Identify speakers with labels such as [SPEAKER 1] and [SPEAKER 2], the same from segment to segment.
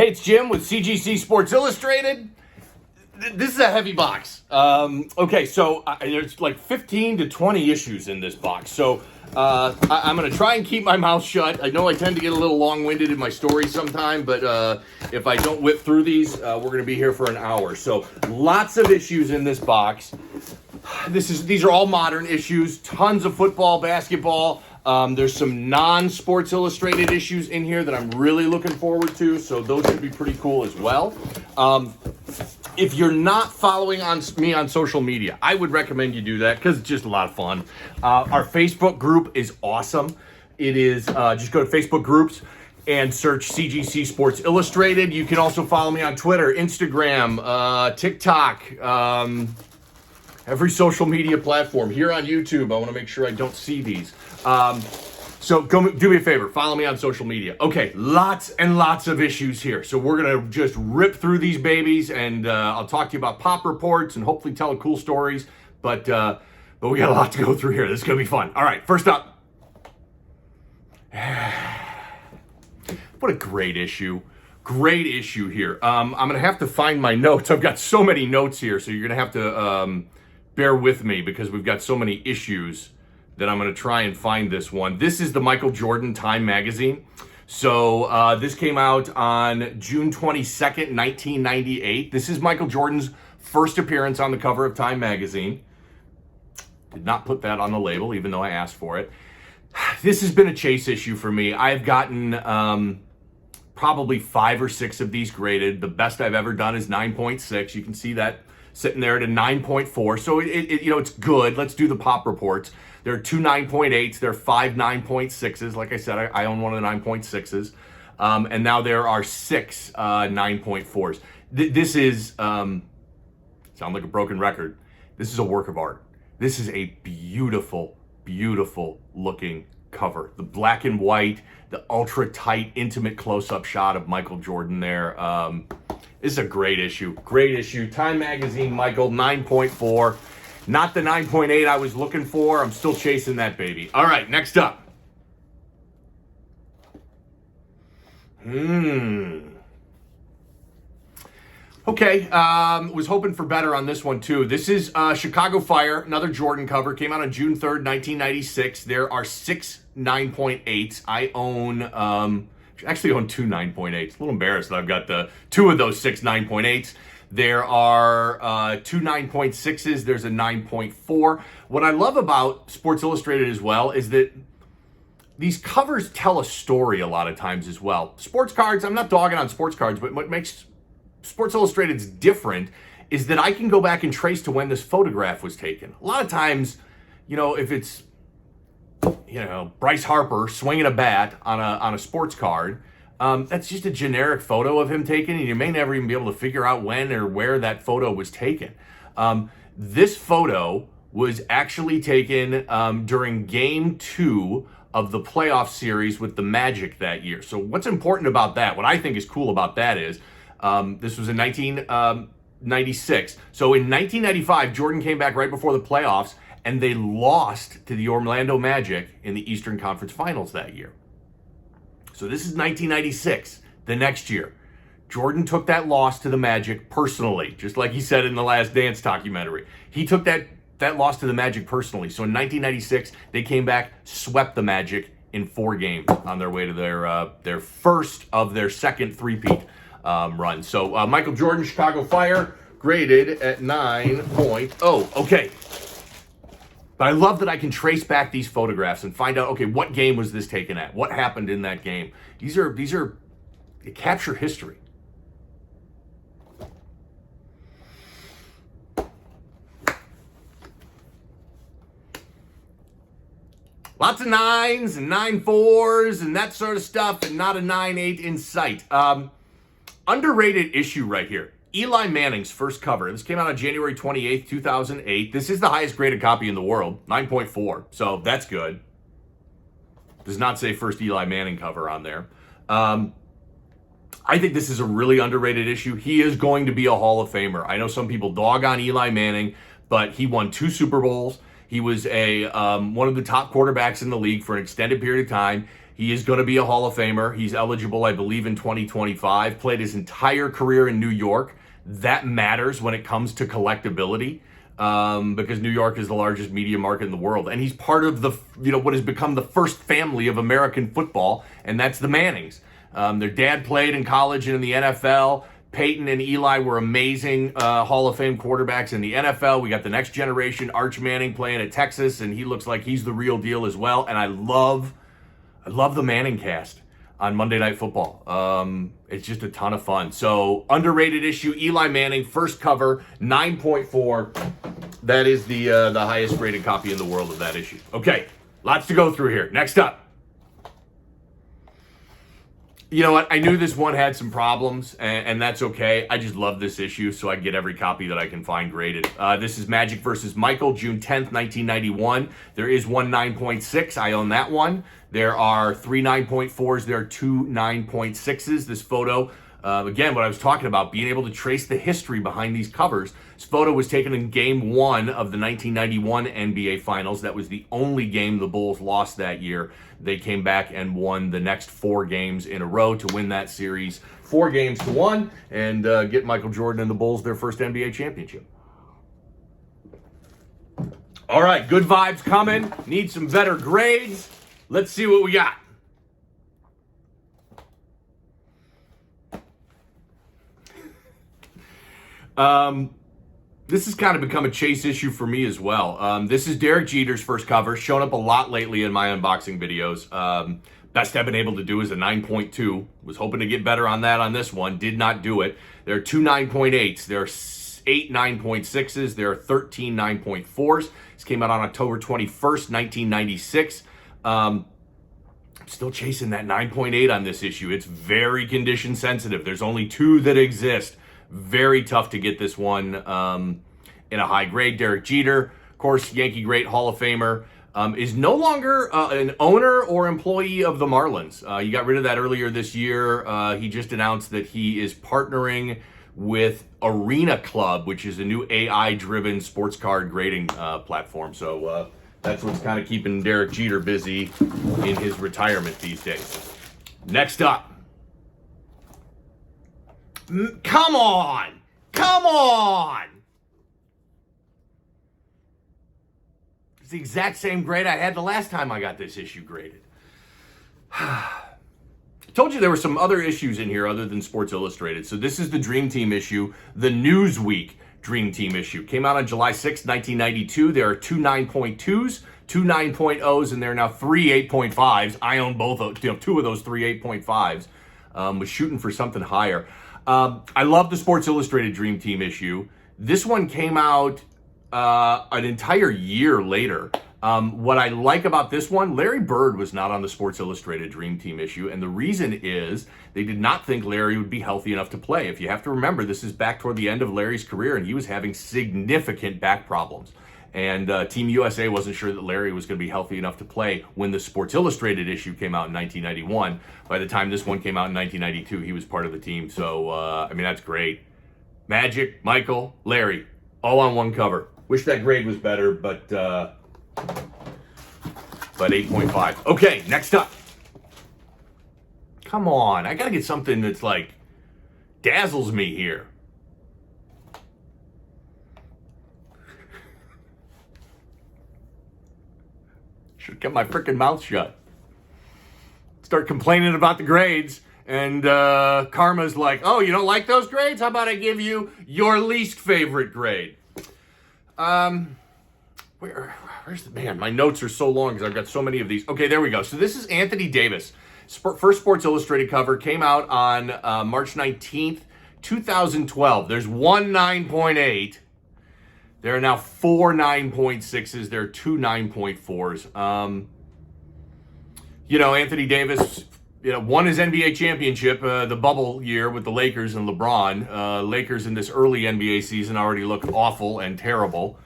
[SPEAKER 1] Hey, it's Jim with CGC Sports Illustrated. This is a heavy box. Okay, so there's like 15 to 20 issues in this box. So I'm going to try and keep my mouth shut. I know I tend to get a little long-winded in my stories sometime, but if I don't whip through these, we're going to be here for an hour. So lots of issues in this box. These are all modern issues, tons of football, basketball. There's some non-Sports Illustrated issues in here that I'm really looking forward to, so those should be pretty cool as well. If you're not following me on social media, I would recommend you do that because it's just a lot of fun. Our Facebook group is awesome. It is, just go to Facebook groups and search CGC Sports Illustrated. You can also follow me on Twitter, Instagram, TikTok, every social media platform. Here on YouTube, I want to make sure I don't see these. So go do me a favor, follow me on social media. Okay, lots and lots of issues here. So we're going to just rip through these babies, and I'll talk to you about pop reports and hopefully tell cool stories. But we got a lot to go through here. This is going to be fun. All right, first up. What a great issue. Great issue here. I'm going to have to find my notes. I've got so many notes here, so you're going to have to bear with me because we've got so many issues that I'm going to try and find this one. This is the Michael Jordan Time magazine. So this came out on June 22nd, 1998. This is Michael Jordan's first appearance on the cover of Time magazine. Did not put that on the label, even though I asked for it. This has been a chase issue for me. I've gotten probably 5 or 6 of these graded. The best I've ever done is 9.6. You can see that sitting there at a 9.4. So it's good. Let's do the pop reports. There are 2 9.8s. There are 5 9.6s. Like I said, I own one of the 9.6s. And now there are 6 9.4s. This is, sound like a broken record. This is a work of art. This is a beautiful, beautiful looking cover. The black and white, the ultra tight, intimate close-up shot of Michael Jordan there. This is a great issue. Great issue. Time magazine, Michael, 9.4. Not the 9.8 I was looking for. I'm still chasing that baby. All right, next up. Okay, was hoping for better on this one too. This is Chicago Fire, another Jordan cover. Came out on June 3rd, 1996. There are 6 9.8s. I actually own 2 9.8s. A little embarrassed that I've got the 2 of those 6 9.8s. There are 2 9.6s. There's a 9.4. What I love about Sports Illustrated as well is that these covers tell a story a lot of times as well. Sports cards, I'm not dogging on sports cards, but what makes Sports Illustrated's different is that I can go back and trace to when this photograph was taken. A lot of times, if it's, Bryce Harper swinging a bat on a sports card, that's just a generic photo of him taken, and you may never even be able to figure out when or where that photo was taken. This photo was actually taken during Game 2 of the playoff series with the Magic that year. So what's important about that, what I think is cool about that is, this was in 1996. So in 1995, Jordan came back right before the playoffs, and they lost to the Orlando Magic in the Eastern Conference Finals that year. So this is 1996, the next year. Jordan took that loss to the Magic personally, just like he said in the Last Dance documentary. He took that loss to the Magic personally. So in 1996, they came back, swept the Magic in 4 games on their way to their first of their second three-peat run. So Michael Jordan, Chicago Fire, graded at 9.0. Okay. But I love that I can trace back these photographs and find out, okay, what game was this taken at? What happened in that game? These they capture history. Lots of 9s and 9.4s and that sort of stuff, and not a 9.8 in sight. Underrated issue right here. Eli Manning's first cover. This came out on January 28th, 2008. This is the highest graded copy in the world, 9.4. So that's good. Does not say first Eli Manning cover on there. I think this is a really underrated issue. He is going to be a Hall of Famer. I know some people dog on Eli Manning, but he won 2 Super Bowls. He was one of the top quarterbacks in the league for an extended period of time. He is going to be a Hall of Famer. He's eligible, I believe, in 2025. Played his entire career in New York. That matters when it comes to collectability, because New York is the largest media market in the world. And he's part of the, what has become the first family of American football, and that's the Mannings. Their dad played in college and in the NFL. Peyton and Eli were amazing Hall of Fame quarterbacks in the NFL. We got the next generation, Arch Manning, playing at Texas, and he looks like he's the real deal as well. And I love the Manning cast on Monday Night Football. It's just a ton of fun. So, underrated issue, Eli Manning, first cover, 9.4. That is the highest rated copy in the world of that issue. Okay, lots to go through here. Next up. You know what? I knew this one had some problems, and that's okay. I just love this issue, so I get every copy that I can find graded. This is Magic versus Michael, June 10th, 1991. There is one 9.6. I own that one. There are 3 9.4s. There are 2 9.6s. This photo, again, what I was talking about, being able to trace the history behind these covers. This photo was taken in Game 1 of the 1991 NBA Finals. That was the only game the Bulls lost that year. They came back and won the next 4 games in a row to win that series 4-1 and get Michael Jordan and the Bulls their first NBA championship. All right, good vibes coming. Need some better grades. Let's see what we got. This has kind of become a chase issue for me as well. This is Derek Jeter's first cover. Shown up a lot lately in my unboxing videos. Best I've been able to do is a 9.2. Was hoping to get better on that on this one. Did not do it. There are 2 9.8s. There are 8 9.6s. There are 13 9.4s. This came out on October 21st, 1996. I'm still chasing that 9.8 on this issue. It's very condition sensitive. There's only 2 that exist. Very tough to get this one in a high grade. Derek Jeter, of course, Yankee great, Hall of Famer, is no longer an owner or employee of the Marlins. He got rid of that earlier this year. He just announced that he is partnering with Arena Club, which is a new AI-driven sports card grading platform. So that's what's kind of keeping Derek Jeter busy in his retirement these days. Next up. Come on! Come on! It's the exact same grade I had the last time I got this issue graded. I told you there were some other issues in here other than Sports Illustrated. So this is the Dream Team issue, the Newsweek Dream Team issue. Came out on July 6, 1992. There are 2 9.2s, 2 9.0s, and there are now 3 8.5s. I own both of 2 of those 3 8.5s. Was shooting for something higher. I love the Sports Illustrated Dream Team issue. This one came out an entire year later. What I like about this one, Larry Bird was not on the Sports Illustrated Dream Team issue, and the reason is they did not think Larry would be healthy enough to play. If you have to remember, this is back toward the end of Larry's career, and he was having significant back problems. And Team USA wasn't sure that Larry was going to be healthy enough to play when the Sports Illustrated issue came out in 1991. By the time this one came out in 1992, he was part of the team. So, I mean, that's great. Magic, Michael, Larry, all on one cover. Wish that grade was better, but 8.5. Okay, next up. Come on, I got to get something that's like dazzles me here. Should have kept my freaking mouth shut. Start complaining about the grades, and Karma's like, oh, you don't like those grades? How about I give you your least favorite grade? Where's the man? My notes are so long because I've got so many of these. Okay, there we go. So this is Anthony Davis. First Sports Illustrated cover came out on March 19th, 2012. There's 1 9.8. There are now 4 9.6s. There are 2 9.4s. Anthony Davis, won his NBA championship, the bubble year with the Lakers and LeBron. Lakers in this early NBA season already looked awful and terrible.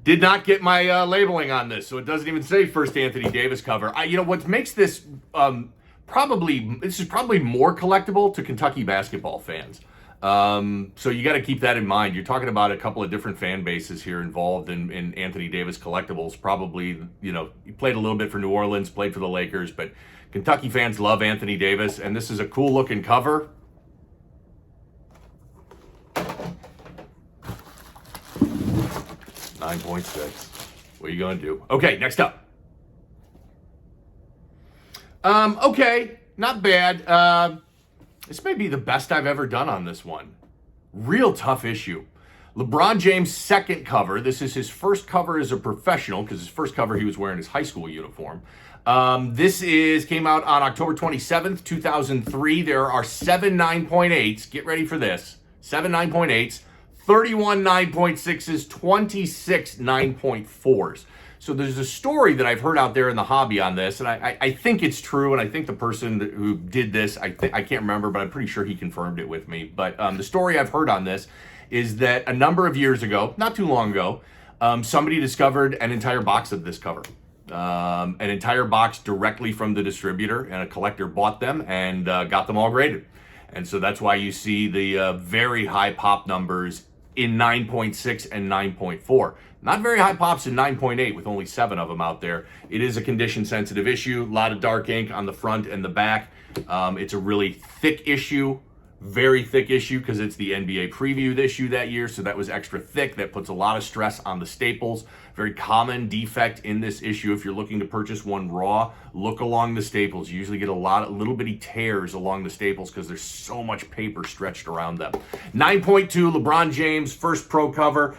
[SPEAKER 1] Did not get my labeling on this, so it doesn't even say first Anthony Davis cover. What makes this probably more collectible to Kentucky basketball fans. So you got to keep that in mind. You're talking about a couple of different fan bases here involved in Anthony Davis collectibles. Probably, he played a little bit for New Orleans, played for the Lakers, but Kentucky fans love Anthony Davis, and this is a cool looking cover. $9.6. What are you going to do? Okay, next up. Okay, not bad. This may be the best I've ever done on this one. Real tough issue. LeBron James' second cover. This is his first cover as a professional, because his first cover he was wearing his high school uniform. Came out on October 27th, 2003. There are 7 9.8s. Get ready for this. 7 9.8s, 31 9.6s, 26 9.4s. So there's a story that I've heard out there in the hobby on this, and I think it's true, and I think the person who did this, I can't remember, but I'm pretty sure he confirmed it with me. But the story I've heard on this is that a number of years ago, not too long ago, somebody discovered an entire box of this cover. An entire box directly from the distributor, and a collector bought them and got them all graded. And so that's why you see the very high pop numbers in 9.6 and 9.4. Not very high pops in 9.8 with only 7 of them out there. It is a condition-sensitive issue. A lot of dark ink on the front and the back. It's a really thick issue, very thick issue, because it's the NBA preview issue that year, so that was extra thick. That puts a lot of stress on the staples. Very common defect in this issue. If you're looking to purchase one raw, look along the staples. You usually get a little bitty tears along the staples because there's so much paper stretched around them. 9.2, LeBron James, first pro cover.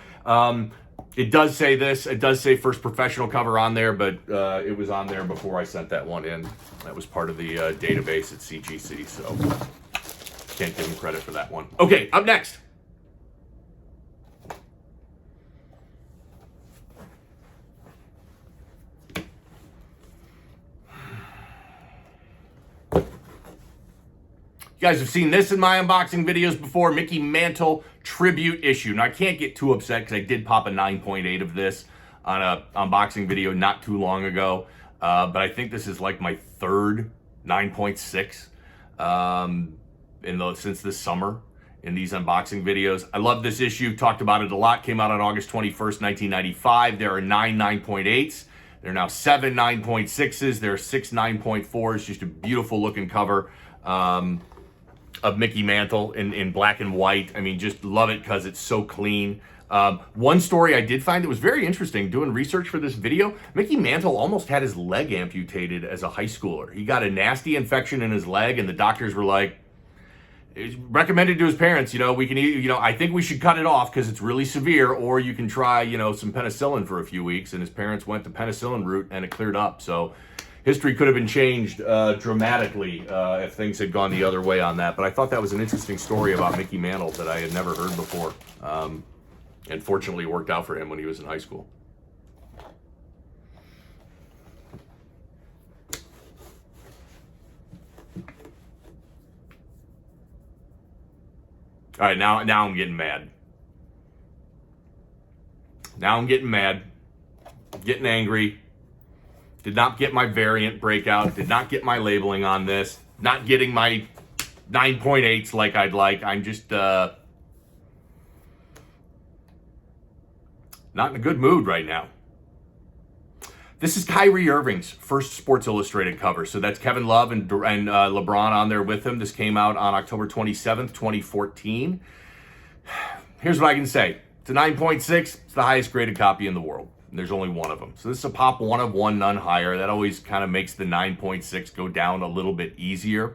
[SPEAKER 1] It does say this. It does say first professional cover on there, but it was on there before I sent that one in. That was part of the database at CGC, so can't give him credit for that one. Okay, up next. You guys have seen this in my unboxing videos before. Mickey Mantle tribute issue. Now, I can't get too upset because I did pop a 9.8 of this on a unboxing video not too long ago. But I think this is like my third 9.6 since this summer in these unboxing videos. I love this issue. Talked about it a lot. Came out on August 21st, 1995. There are 9 9.8s. There are now 7 9.6s. There are 6 9.4s. Just a beautiful looking cover. Of Mickey Mantle in black and white. I mean, just love it because it's so clean. One story I did find that was very interesting, doing research for this video, Mickey Mantle almost had his leg amputated as a high schooler. He got a nasty infection in his leg, and the doctors were like, recommended to his parents, we can either, I think we should cut it off because it's really severe, or you can try, some penicillin for a few weeks. And his parents went the penicillin route, and it cleared up. So history could have been changed dramatically if things had gone the other way on that. But I thought that was an interesting story about Mickey Mantle that I had never heard before. And fortunately, it worked out for him when he was in high school. All right, now I'm getting mad. Now I'm getting mad. Getting angry. Did not get my variant breakout. Did not get my labeling on this. Not getting my 9.8s like I'd like. I'm just not in a good mood right now. This is Kyrie Irving's first Sports Illustrated cover. So that's Kevin Love and LeBron on there with him. This came out on October 27th, 2014. Here's what I can say. It's a 9.6. It's the highest graded copy in the world. And there's only one of them. So this is a pop 1 of 1, none higher. That always kind of makes the 9.6 go down a little bit easier.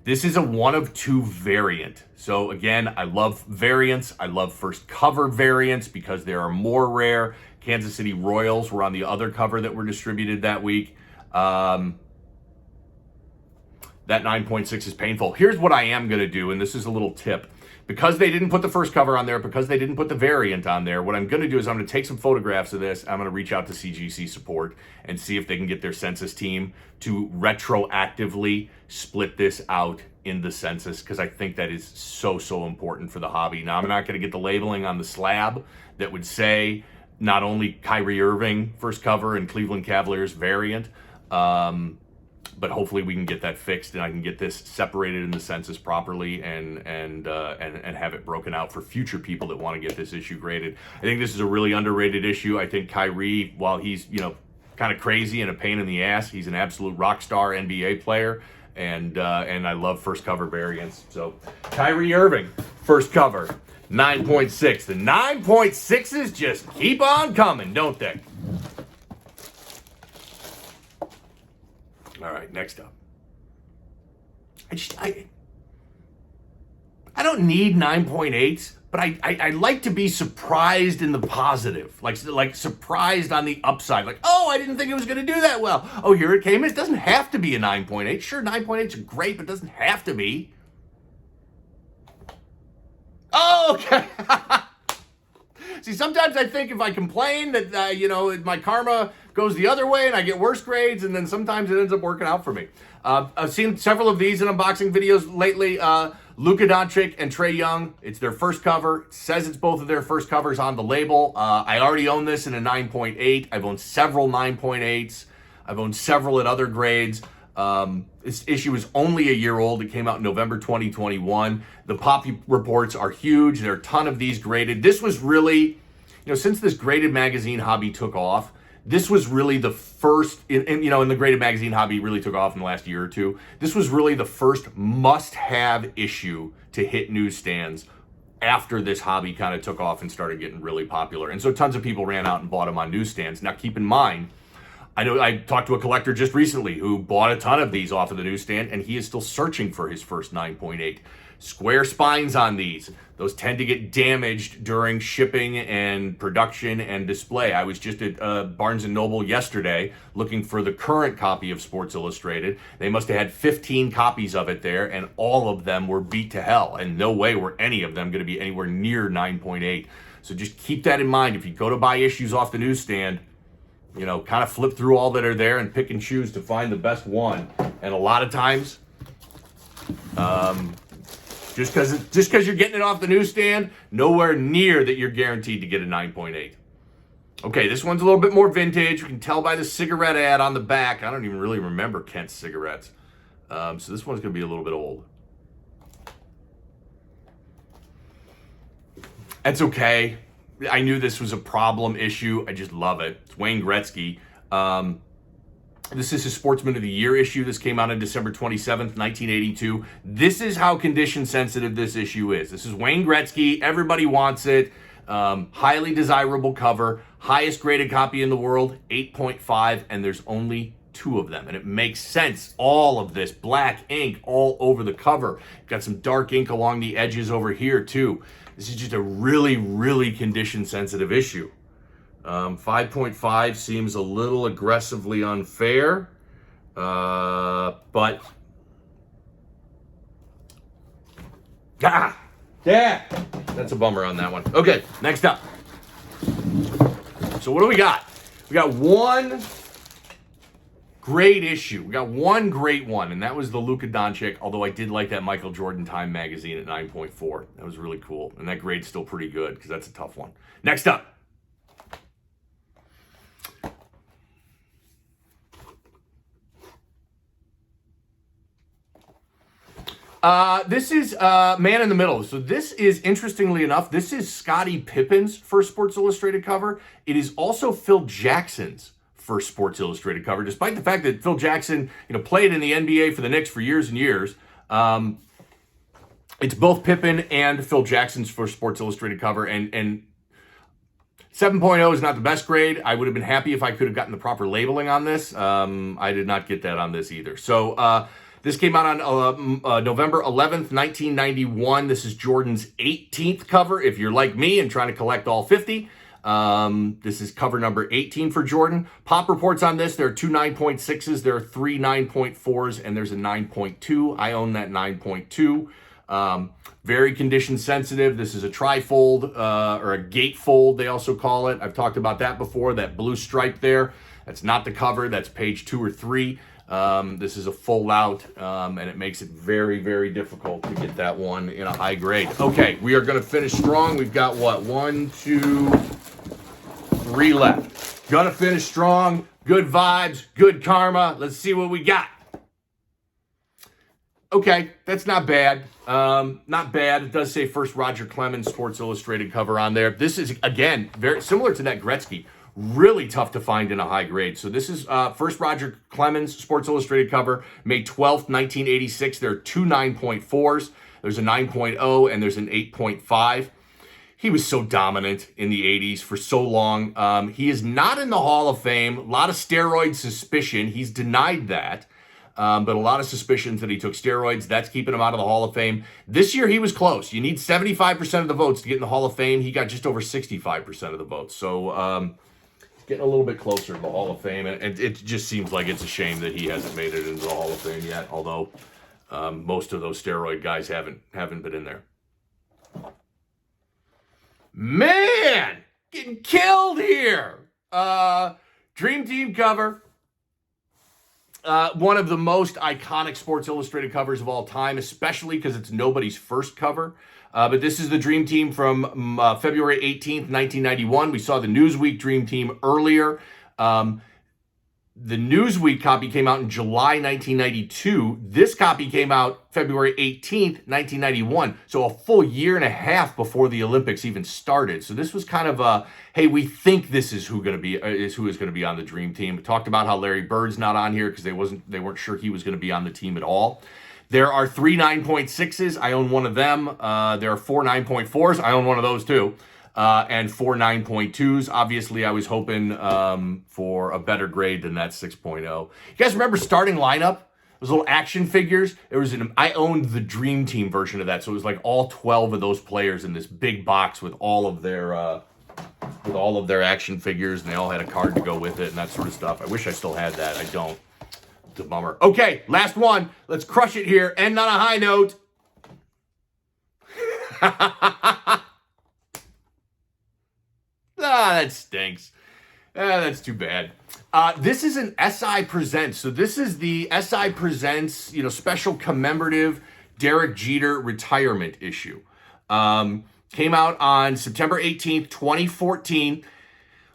[SPEAKER 1] This is a 1 of 2 variant. So again, I love variants. I love first cover variants because they are more rare. Kansas City Royals were on the other cover that were distributed that week. That 9.6 is painful. Here's what I am going to do, and this is a little tip. Because they didn't put the first cover on there, because they didn't put the variant on there, what I'm going to do is I'm going to take some photographs of this. I'm going to reach out to CGC Support and see if they can get their census team to retroactively split this out in the census, because I think that is so, so important for the hobby. Now, I'm not going to get the labeling on the slab that would say not only Kyrie Irving first cover and Cleveland Cavaliers variant, But hopefully we can get that fixed, and I can get this separated in the census properly and have it broken out for future people that want to get this issue graded. I think this is a really underrated issue. I think Kyrie, while he's kind of crazy and a pain in the ass, he's an absolute rock star NBA player, and I love first cover variants. So Kyrie Irving, first cover, 9.6. The 9.6s just keep on coming, don't they? All right, next up. I don't need 9.8s, but I like to be surprised in the positive, like surprised on the upside. Like, oh, I didn't think it was going to do that well. Oh, here it came. It doesn't have to be a 9.8. Sure, 9.8s are great, but it doesn't have to be. Oh, okay. See, sometimes I think if I complain that, my karma goes the other way and I get worse grades, and then sometimes it ends up working out for me. I've seen several of these in unboxing videos lately. Luka Doncic and Young, it's their first cover. It says it's both of their first covers on the label. I already own this in a 9.8. I've owned several 9.8s. I've owned several at other grades. This issue is only a year old. It came out in November 2021. The pop reports are huge. There are a ton of these graded. This was really, since this graded magazine hobby took off, this was really the first, and the graded magazine hobby really took off in the last year or two. This was really the first must-have issue to hit newsstands after this hobby kind of took off and started getting really popular. And so tons of people ran out and bought them on newsstands. Now, keep in mind, I know I talked to a collector just recently who bought a ton of these off of the newsstand, and he is still searching for his first 9.8. Square spines on these. Those tend to get damaged during shipping and production and display. I was just at Barnes & Noble yesterday looking for the current copy of Sports Illustrated. They must have had 15 copies of it there, and all of them were beat to hell, and no way were any of them going to be anywhere near 9.8. So just keep that in mind. If you go to buy issues off the newsstand, kind of flip through all that are there and pick and choose to find the best one. And a lot of times, just because you're getting it off the newsstand, nowhere near that you're guaranteed to get a 9.8. Okay, this one's a little bit more vintage. You can tell by the cigarette ad on the back. I don't even really remember Kent's cigarettes. So this one's going to be a little bit old. That's okay. I knew this was a problem issue. I just love it. It's Wayne Gretzky. This is his Sportsman of the Year issue. This came out on December 27th, 1982. This is how condition sensitive this issue is. This is Wayne Gretzky. Everybody wants it. Highly desirable cover. Highest graded copy in the world, 8.5, and there's only 2 of them. And it makes sense. All of this black ink all over the cover. Got some dark ink along the edges over here too. This is just a really, really condition sensitive issue. 5.5 seems a little aggressively unfair, but yeah, that's a bummer on that one. Okay, next up. So what do we got? We got one great issue. We got one great one, and that was the Luka Doncic, although I did like that Michael Jordan Time magazine at 9.4. That was really cool, and that grade's still pretty good because that's a tough one. Next up. This is Man in the Middle. So this is, interestingly enough, this is Scottie Pippen's first Sports Illustrated cover. It is also Phil Jackson's first Sports Illustrated cover, despite the fact that Phil Jackson, played in the NBA for the Knicks for years and years. It's both Pippen and Phil Jackson's first Sports Illustrated cover, and 7.0 is not the best grade. I would have been happy if I could have gotten the proper labeling on this. I did not get that on this either. So, this came out on November 11th, 1991. This is Jordan's 18th cover. If you're like me and trying to collect all 50, this is cover number 18 for Jordan. Pop reports on this. There are 2 9.6s, there are 3 9.4s, and there's a 9.2. I own that 9.2. Very condition sensitive. This is a trifold or a gatefold, they also call it. I've talked about that before, that blue stripe there. That's not the cover. That's page 2 or 3. This is a full out, and it makes it very, very difficult to get that one in a high grade. Okay, we are going to finish strong. We've got, 1, 2, 3 left. Gonna finish strong. Good vibes, good karma. Let's see what we got. Okay, that's not bad. Not bad. It does say first Roger Clemens Sports Illustrated cover on there. This is, again, very similar to that Gretzky. Really tough to find in a high grade. So this is first Roger Clemens Sports Illustrated cover, May 12th, 1986. There are two 9.4s. There's a 9.0 and there's an 8.5. He was so dominant in the 80s for so long. He is not in the Hall of Fame. A lot of steroid suspicion. He's denied that. But a lot of suspicions that he took steroids. That's keeping him out of the Hall of Fame. This year, he was close. You need 75% of the votes to get in the Hall of Fame. He got just over 65% of the votes. So getting a little bit closer to the Hall of Fame. And it just seems like it's a shame that he hasn't made it into the Hall of Fame yet. Although most of those steroid guys haven't been in there. Man, getting killed here. Dream Team cover. One of the most iconic Sports Illustrated covers of all time, especially because it's nobody's first cover. But this is the Dream Team from February 18th, 1991. We saw the Newsweek Dream Team earlier. The Newsweek copy came out in July 1992. This copy came out February 18th, 1991. So a full year and a half before the Olympics even started. So this was kind of a, hey, we think this is who is going to be on the Dream Team. We talked about how Larry Bird's not on here because they weren't sure he was going to be on the team at all. There are 3 9.6s. I own one of them. There are 4 9.4s. I own one of those too. And 4 9.2s. Obviously, I was hoping for a better grade than that 6.0. You guys remember starting lineup? Those little action figures? I owned the Dream Team version of that, so it was like all 12 of those players in this big box with all of their action figures, and they all had a card to go with it and that sort of stuff. I wish I still had that. I don't. It's a bummer. Okay, last one. Let's crush it here. End on a high note. That stinks. That's too bad. This is an SI Presents. So this is the SI Presents, special commemorative Derek Jeter retirement issue. Came out on September 18th, 2014.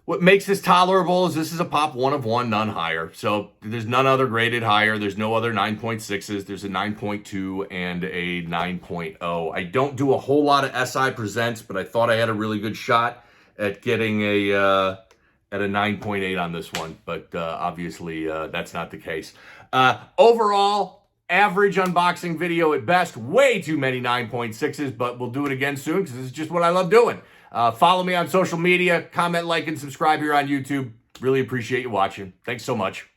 [SPEAKER 1] What makes this tolerable is this is a pop 1 of 1, none higher. So there's none other graded higher. There's no other 9.6s. There's a 9.2 and a 9.0. I don't do a whole lot of SI Presents, but I thought I had a really good shot at getting at a 9.8 on this one, but obviously that's not the case. Overall, average unboxing video at best. Way too many 9.6s, but we'll do it again soon because this is just what I love doing. Follow me on social media, comment, like, and subscribe here on YouTube. Really appreciate you watching. Thanks so much.